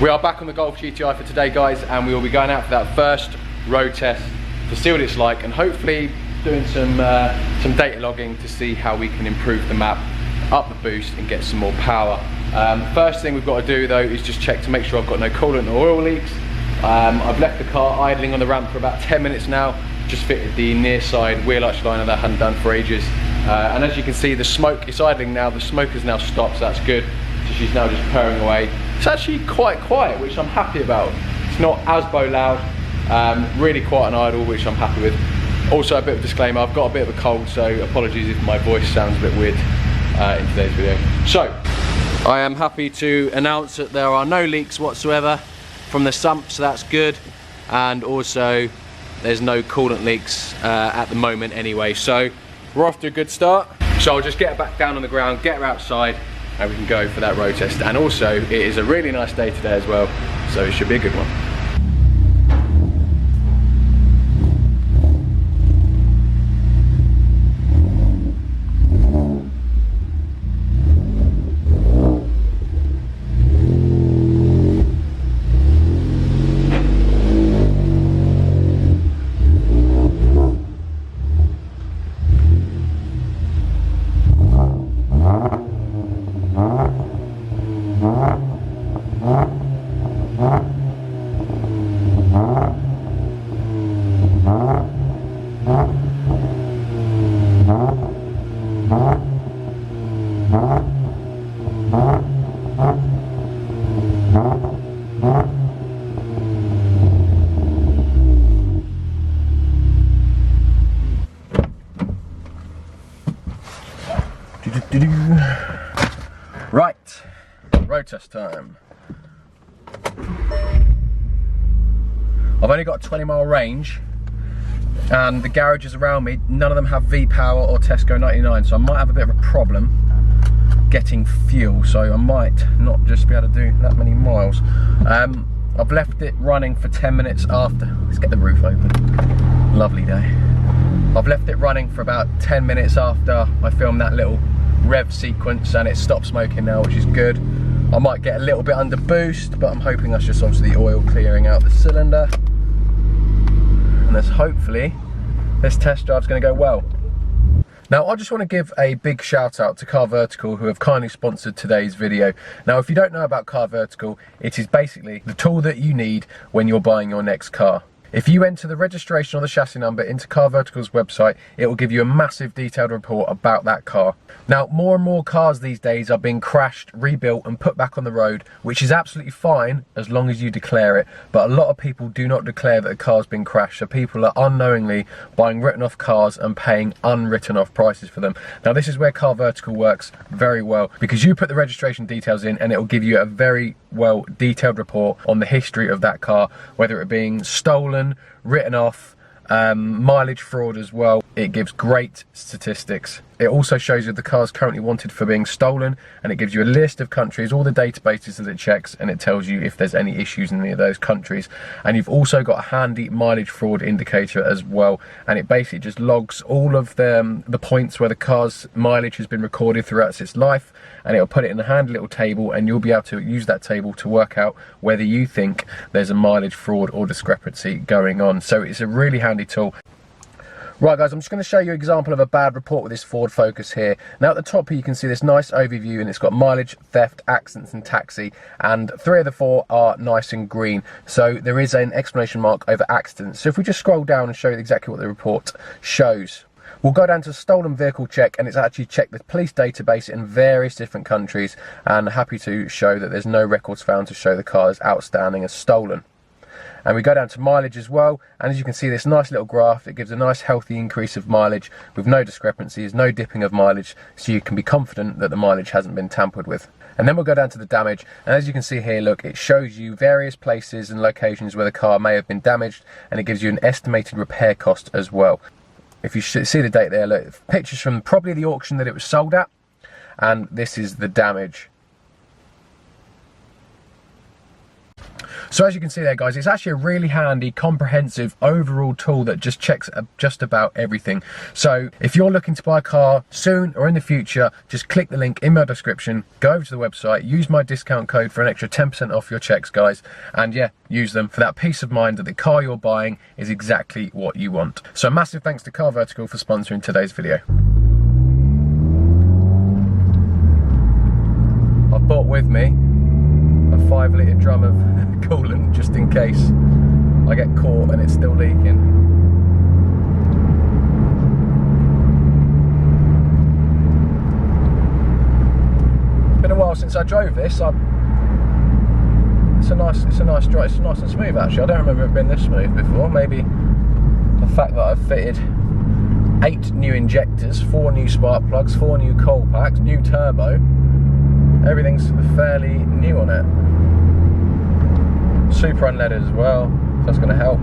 We are back on the Golf GTI for today, guys, and we will be going out for that first road test to see what it's like, and hopefully doing some data logging to see how we can improve the map, up the boost and get some more power. First thing we've got to do though is just check to make sure I've got no coolant or oil leaks. I've left the car idling on the ramp for about 10 minutes now, just fitted the near side wheel arch liner that I hadn't done for ages. And as you can see, the smoke is idling now, the smoke has now stopped, so that's good. So she's now just purring away. It's actually quite quiet, which I'm happy about. It's not as bow loud, really quiet and idle, which I'm happy with. Also, a bit of a disclaimer, I've got a bit of a cold, so apologies if my voice sounds a bit weird in today's video. So, I am happy to announce that there are no leaks whatsoever from the sump, so that's good. And also, there's no coolant leaks at the moment anyway. So, we're off to a good start. So I'll just get her back down on the ground, get her outside, and we can go for that road test. And also, it is a really nice day today as well, so it should be a good one. Right, road test time. I've only got a 20-mile range, and the garages around me, none of them have V-Power or Tesco 99, so I might have a bit of a problem getting fuel, so I might not just be able to do that many miles. I've left it running for 10 minutes after, let's get the roof open, lovely day. I've left it running for about 10 minutes after I filmed that little rev sequence, and it stopped smoking now, which is good. I might get a little bit under boost, but I'm hoping that's just obviously the oil clearing out the cylinder. And that's hopefully this test drive's going to go well. Now, I just want to give a big shout out to Car Vertical, who have kindly sponsored today's video. Now, if you don't know about Car Vertical, it is basically the tool that you need when you're buying your next car. If you enter the registration or the chassis number into Car Vertical's website, it will give you a massive detailed report about that car. Now, more and more cars these days are being crashed, rebuilt and put back on the road, which is absolutely fine as long as you declare it. But a lot of people do not declare that a car's been crashed, so people are unknowingly buying written off cars and paying unwritten off prices for them. Now, this is where Car Vertical works very well, because you put the registration details in and it will give you a very well detailed report on the history of that car, whether it being stolen, written off, mileage fraud as well. It gives great statistics. It also shows you the car's currently wanted for being stolen, and it gives you a list of countries, all the databases that it checks, and it tells you if there's any issues in any of those countries. And you've also got a handy mileage fraud indicator as well, and it basically just logs all of the points where the car's mileage has been recorded throughout its life, and it'll put it in a handy little table, and you'll be able to use that table to work out whether you think there's a mileage fraud or discrepancy going on. So it's a really handy tool. Right guys, I'm just going to show you an example of a bad report with this Ford Focus here. Now at the top here you can see this nice overview, and it's got mileage, theft, accidents and taxi, and 3 of the 4 are nice and green. So there is an exclamation mark over accidents. So if we just scroll down and show you exactly what the report shows. We'll go down to stolen vehicle check, and it's actually checked the police database in various different countries, and happy to show that there's no records found to show the car is outstanding as stolen. And we go down to mileage as well, and as you can see, this nice little graph, it gives a nice healthy increase of mileage with no discrepancies, no dipping of mileage, so you can be confident that the mileage hasn't been tampered with. And then we'll go down to the damage, and as you can see here, look, it shows you various places and locations where the car may have been damaged, and it gives you an estimated repair cost as well. If you see the date there, look, pictures from probably the auction that it was sold at, and this is the damage. So as you can see there, guys, it's actually a really handy, comprehensive overall tool that just checks just about everything. So if you're looking to buy a car soon or in the future, just click the link in my description, go over to the website, use my discount code for an extra 10% off your checks, guys, and yeah, use them for that peace of mind that the car you're buying is exactly what you want. So a massive thanks to Car Vertical for sponsoring today's video. I've brought with me a 5-litre drum of coolant just in case I get caught and it's still leaking. Been a while since I drove this. It's a nice drive. It's nice and smooth actually. I don't remember it being this smooth before. Maybe the fact that I've fitted 8 new injectors, 4 new spark plugs, 4 new coal packs, new turbo. Everything's fairly new on it. Super unleaded as well, so that's going to help.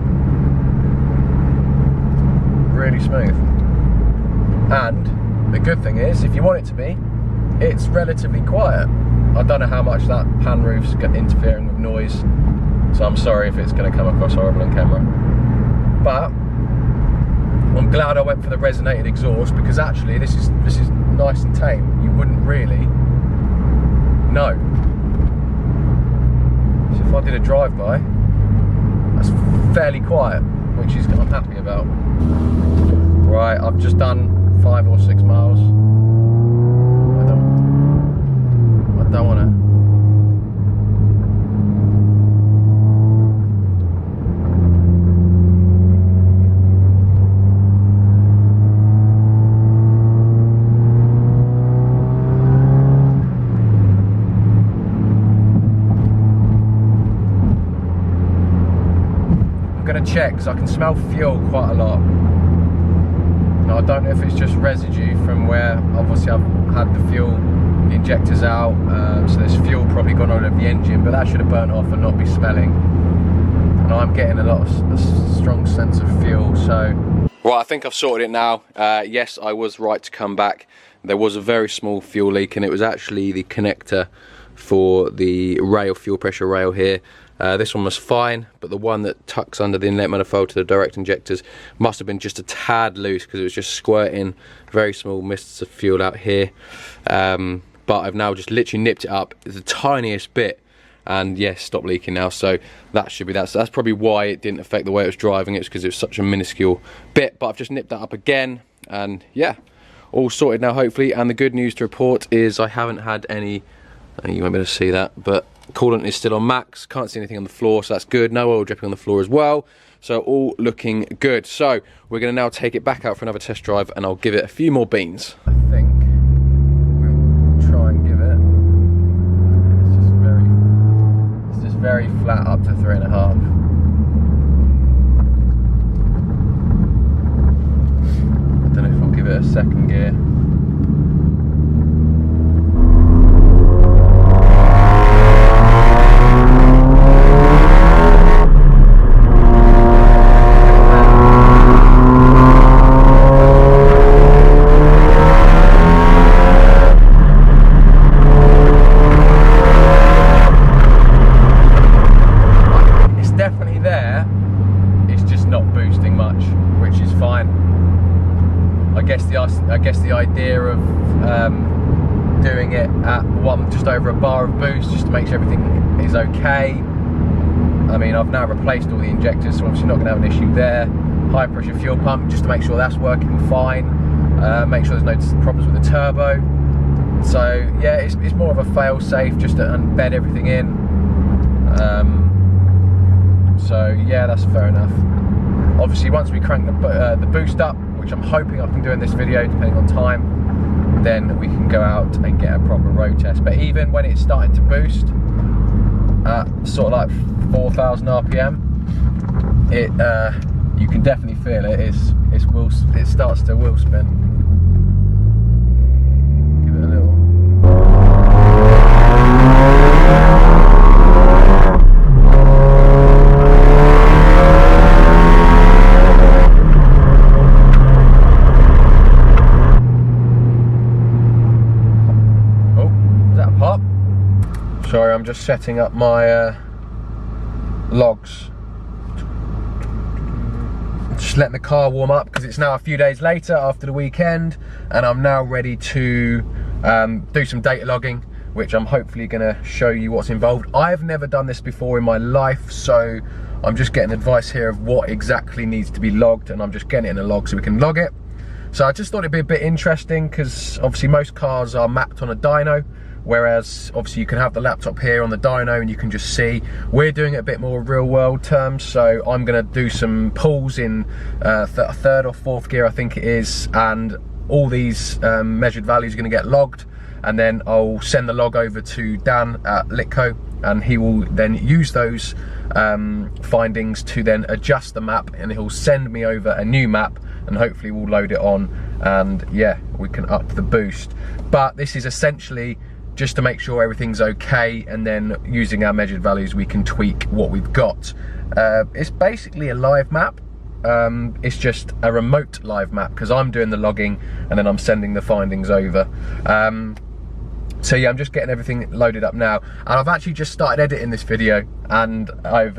Really smooth. And the good thing is, if you want it to be, it's relatively quiet. I don't know how much that pan roof's interfering with noise, so I'm sorry if it's going to come across horrible on camera. But I'm glad I went for the resonated exhaust, because actually this is nice and tame. You wouldn't really know. So if I did a drive-by, that's fairly quiet, which is I'm happy about. Right, I've just done 5 or 6 miles. I don't want to. Check, because I can smell fuel quite a lot. Now I don't know if it's just residue from where obviously I've had the injectors out, so there's fuel probably gone out of the engine, but that should have burnt off and not be smelling. And I'm getting a strong sense of fuel. So right, I think I've sorted it now. Yes, I was right to come back. There was a very small fuel leak, and it was actually the connector for the rail, fuel pressure rail here. This one was fine, but the one that tucks under the inlet manifold to the direct injectors must have been just a tad loose, because it was just squirting very small mists of fuel out here. But I've now just literally nipped it up. It's the tiniest bit, and yes, stopped leaking now. So that should be that. So that's probably why it didn't affect the way it was driving. It's because it was such a minuscule bit. But I've just nipped that up again, and yeah, all sorted now hopefully. And the good news to report is I haven't had any. You won't be able to see that, but coolant is still on max. Can't see anything on the floor, so that's good. No oil dripping on the floor as well, so all looking good. So we're going to now take it back out for another test drive, and I'll give it a few more beans. I think we'll try and give it. It's just very flat up to 3.5. I don't know if I'll give it a second gear. I guess the idea of doing it at just over a bar of boost, just to make sure everything is okay. I mean, I've now replaced all the injectors, so obviously not going to have an issue there. High pressure fuel pump, just to make sure that's working fine. Make sure there's no problems with the turbo. So yeah, it's more of a fail-safe, just to embed everything in. So yeah, that's fair enough. Obviously, once we crank the boost up, which I'm hoping I can do in this video, depending on time, then we can go out and get a proper road test. But even when it's starting to boost at sort of like 4,000 RPM, you can definitely feel it. It starts to wheel spin. Give it a little. Sorry, I'm just setting up my logs. Just letting the car warm up because it's now a few days later after the weekend, and I'm now ready to do some data logging, which I'm hopefully going to show you what's involved. I've never done this before in my life, so I'm just getting advice here of what exactly needs to be logged, and I'm just getting it in a log so we can log it. So I just thought it'd be a bit interesting because obviously most cars are mapped on a dyno, whereas obviously you can have the laptop here on the dyno and you can just see. We're doing it a bit more real world terms, so I'm going to do some pulls in third or fourth gear, I think it is, and all these measured values are going to get logged, and then I'll send the log over to Dan at Litco, and he will then use those findings to then adjust the map, and he'll send me over a new map, and hopefully we'll load it on, and yeah, we can up the boost. But this is essentially just to make sure everything's okay, and then using our measured values we can tweak what we've got. It's basically a live map. It's just a remote live map because I'm doing the logging and then I'm sending the findings over. So yeah, I'm just getting everything loaded up now, and I've actually just started editing this video, and I've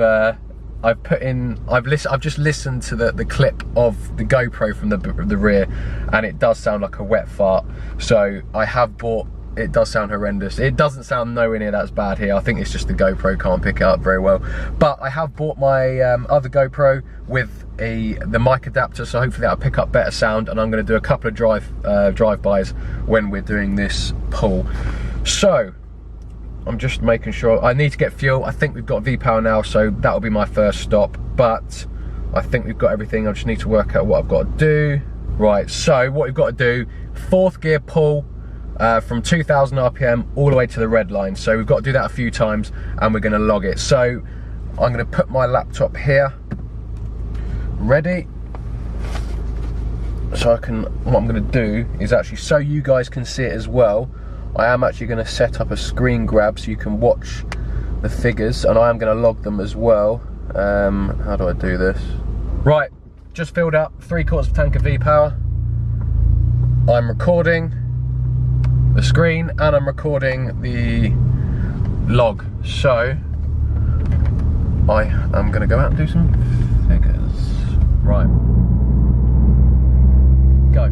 just listened to the clip of the GoPro from the rear, and it does sound like a wet fart. So I have bought. It does sound horrendous. It doesn't sound nowhere near as bad here. I think it's just the GoPro can't pick it up very well. But I have bought my other GoPro with the mic adapter, so hopefully that'll pick up better sound, and I'm going to do a couple of drive-bys when we're doing this pull. So I'm just making sure. I need to get fuel. I think we've got V-Power now, so that'll be my first stop. But I think we've got everything. I just need to work out what I've got to do. Right, so what we've got to do, fourth gear pull, from 2000 RPM all the way to the red line. So we've got to do that a few times, and we're going to log it. So I'm going to put my laptop here, ready. So what I'm going to do is actually, so you guys can see it as well, I am actually going to set up a screen grab so you can watch the figures, and I am going to log them as well. How do I do this? Right, just filled up 3/4 of a tank of V-Power. I'm recording the screen and I'm recording the log, so I am going to go out and do some figures. Right, go.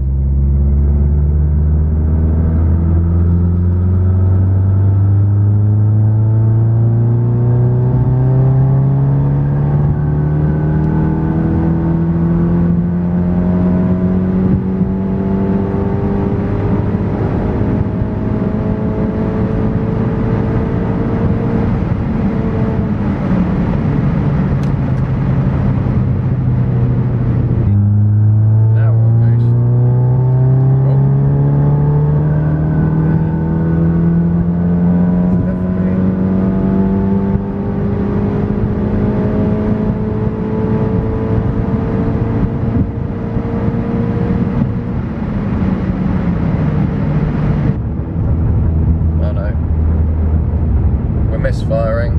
Misfiring.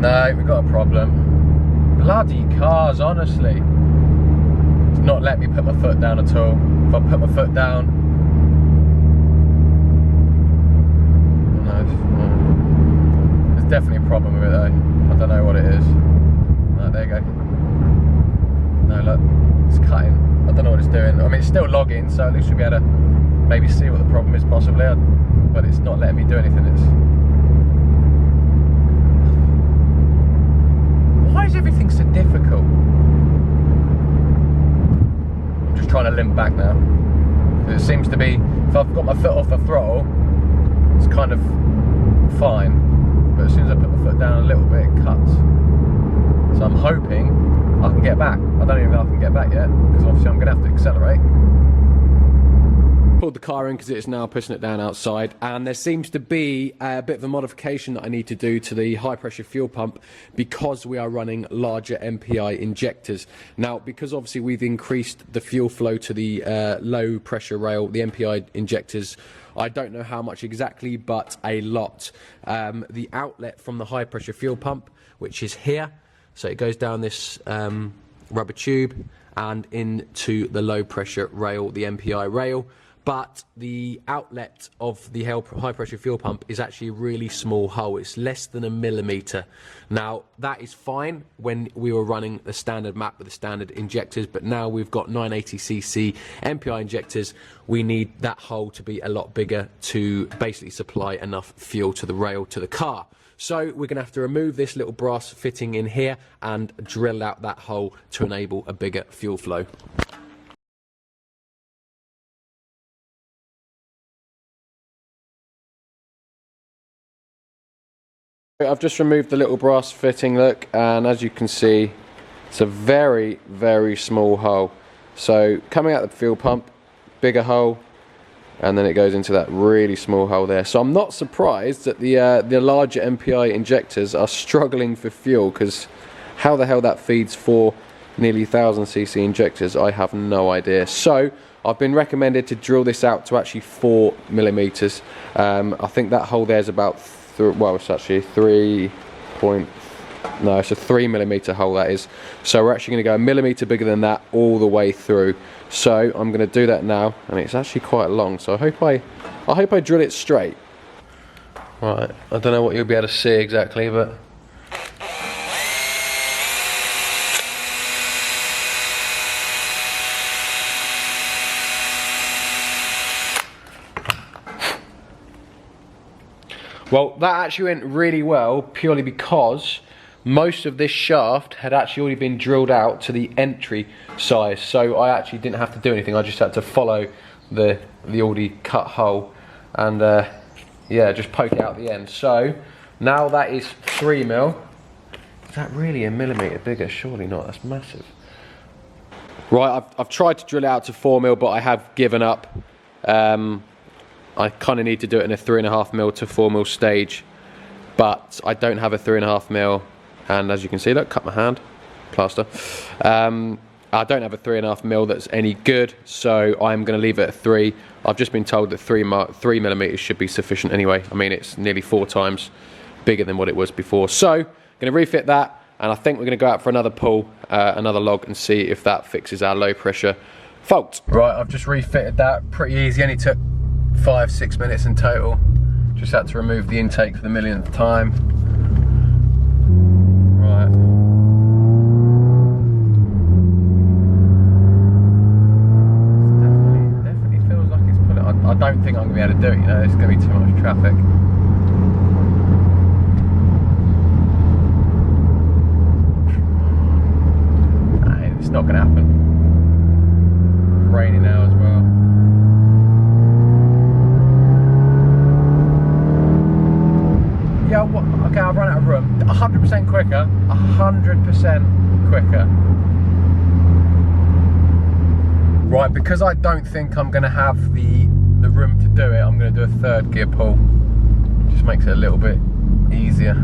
No, we've got a problem. Bloody cars, honestly. It's not letting me put my foot down at all. If I put my foot down. No, there's definitely a problem with it though. I don't know what it is. No, there you go. No, look, it's cutting. I don't know what it's doing. I mean, it's still logging, so at least we'll be able to maybe see what the problem is possibly, but it's not letting me do anything. Why is everything so difficult? I'm just trying to limp back now. It seems to be, if I've got my foot off the throttle, it's kind of fine, but as soon as I put my foot down a little bit, it cuts. So I'm hoping I can get back. I don't even know if I can get back yet, because obviously I'm going to have to accelerate. Pulled the car in because it's now pushing it down outside, and there seems to be a bit of a modification that I need to do to the high pressure fuel pump because we are running larger MPI injectors. Now, because obviously we've increased the fuel flow to the low pressure rail, the MPI injectors, I don't know how much exactly, but a lot. The outlet from the high pressure fuel pump, which is here, so it goes down this rubber tube, and into the low pressure rail, the MPI rail. But the outlet of the high pressure fuel pump is actually a really small hole. It's less than 1 millimeter. Now that is fine when we were running the standard map with the standard injectors, but now we've got 980cc MPI injectors. We need that hole to be a lot bigger to basically supply enough fuel to the rail to the car. So we're going to have to remove this little brass fitting in here and drill out that hole to enable a bigger fuel flow. I've just removed the little brass fitting, look, and as you can see, it's a very, very small hole. So coming out the fuel pump, bigger hole, and then it goes into that really small hole there. So I'm not surprised that the larger MPI injectors are struggling for fuel, because how the hell that feeds 4 nearly 1000cc injectors, I have no idea. So I've been recommended to drill this out to actually 4 millimeters. I think that hole there is about well, it's actually it's a 3 millimeter hole, that is. So we're actually going to go 1 millimeter bigger than that all the way through. So I'm going to do that now, and it's actually quite long. So I hope I drill it straight. Right, I don't know what you'll be able to see exactly, but well, that actually went really well, purely because most of this shaft had actually already been drilled out to the entry size, so I actually didn't have to do anything. I just had to follow the already cut hole and yeah, just poke it out the end. So now that is 3 mil. Is that really 1 millimeter bigger? Surely not, that's massive. Right, I've tried to drill it out to 4 mil, but I have given up. I kind of need to do it in a 3.5 mil to 4 mil stage, but I don't have a 3.5 mil, and as you can see, look, cut my hand, plaster. I don't have a 3.5 mil that's any good, so I'm going to leave it at 3. I've just been told that 3 millimeters should be sufficient anyway. I mean, it's nearly 4 times bigger than what it was before. So, I'm going to refit that, and I think we're going to go out for another pull, another log, and see if that fixes our low pressure fault. Right, I've just refitted that, pretty easy, only took 5-6 minutes in total. Just had to remove the intake for the millionth time. Right. Definitely feels like it's pulling. I don't think I'm gonna be able to do it, you know, there's gonna be too much traffic. Nah, it's not gonna happen. It's raining now as well. Yeah, okay, I've run out of room. 100% quicker. 100% quicker. Right, because I don't think I'm going to have the room to do it, I'm going to do a 3rd gear pull. Just makes it a little bit easier.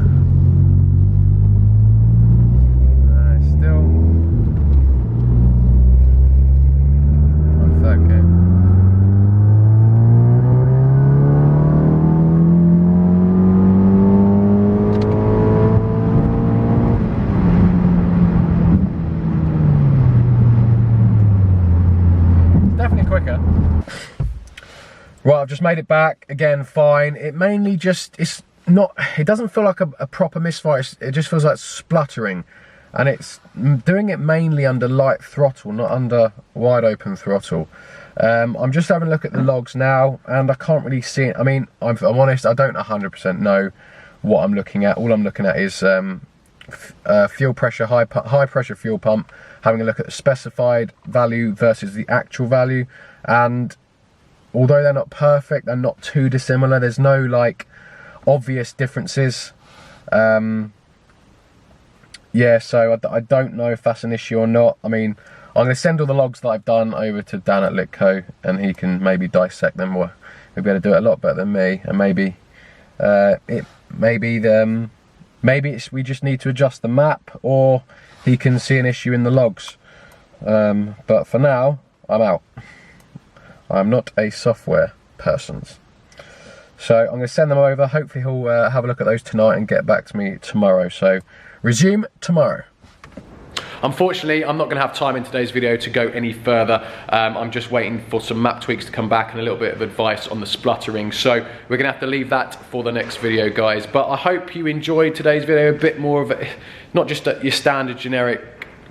Still. 3rd gear. Right, I've just made it back, again, fine. It mainly just, it doesn't feel like a proper misfire, it just feels like spluttering. And it's doing it mainly under light throttle, not under wide open throttle. I'm just having a look at the logs now, and I can't really see it. I mean, I'm honest, I don't 100% know what I'm looking at. All I'm looking at is fuel pressure, high pressure fuel pump, having a look at the specified value versus the actual value, and although they're not perfect, they're not too dissimilar. There's no like obvious differences. Yeah, so I don't know if that's an issue or not. I mean, I'm going to send all the logs that I've done over to Dan at Litco, and he can maybe dissect them, or he'll be able to do it a lot better than me. And maybe we just need to adjust the map, or he can see an issue in the logs. But for now, I'm out. I'm not a software person. So I'm going to send them over. Hopefully he'll have a look at those tonight and get back to me tomorrow. So resume tomorrow. unfortunately, I'm not going to have time in today's video to go any further. I'm just waiting for some map tweaks to come back and a little bit of advice on the spluttering. So we're going to have to leave that for the next video, guys. But I hope you enjoyed today's video, a bit more of a, not just your standard generic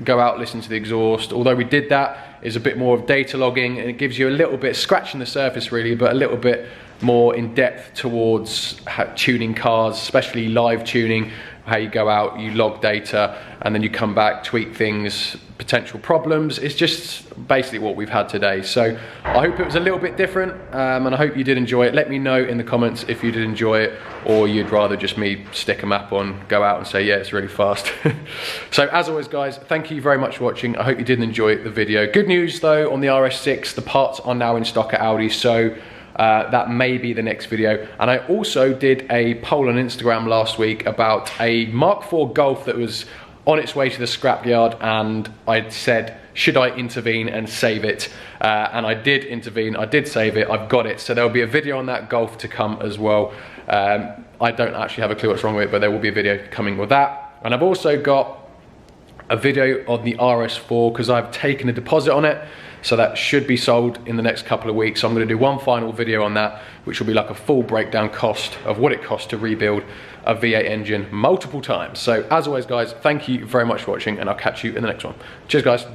go out, listen to the exhaust. Although we did that, is a bit more of data logging, and it gives you a little bit, scratching the surface really, but a little bit more in depth towards tuning cars, especially live tuning, how you go out, you log data, and then you come back, tweak things, potential problems. It's just basically what we've had today. So I hope it was a little bit different, and I hope you did enjoy it. Let me know in the comments if you did enjoy it, or you'd rather just me stick a map on, go out and say, yeah, it's really fast. So as always, guys, thank you very much for watching. I hope you did enjoy the video. Good news though, on the RS6, the parts are now in stock at Audi, so that may be the next video. And I also did a poll on Instagram last week about a Mark IV Golf that was on its way to the scrapyard, and I said, should I intervene and save it? And I did intervene, I did save it, I've got it. So there'll be a video on that Golf to come as well. I don't actually have a clue what's wrong with it, but there will be a video coming with that. And I've also got a video on the RS4 because I've taken a deposit on it. So that should be sold in the next couple of weeks. So I'm going to do one final video on that, which will be like a full breakdown cost of what it costs to rebuild a V8 engine multiple times. So as always, guys, thank you very much for watching, and I'll catch you in the next one. Cheers, guys.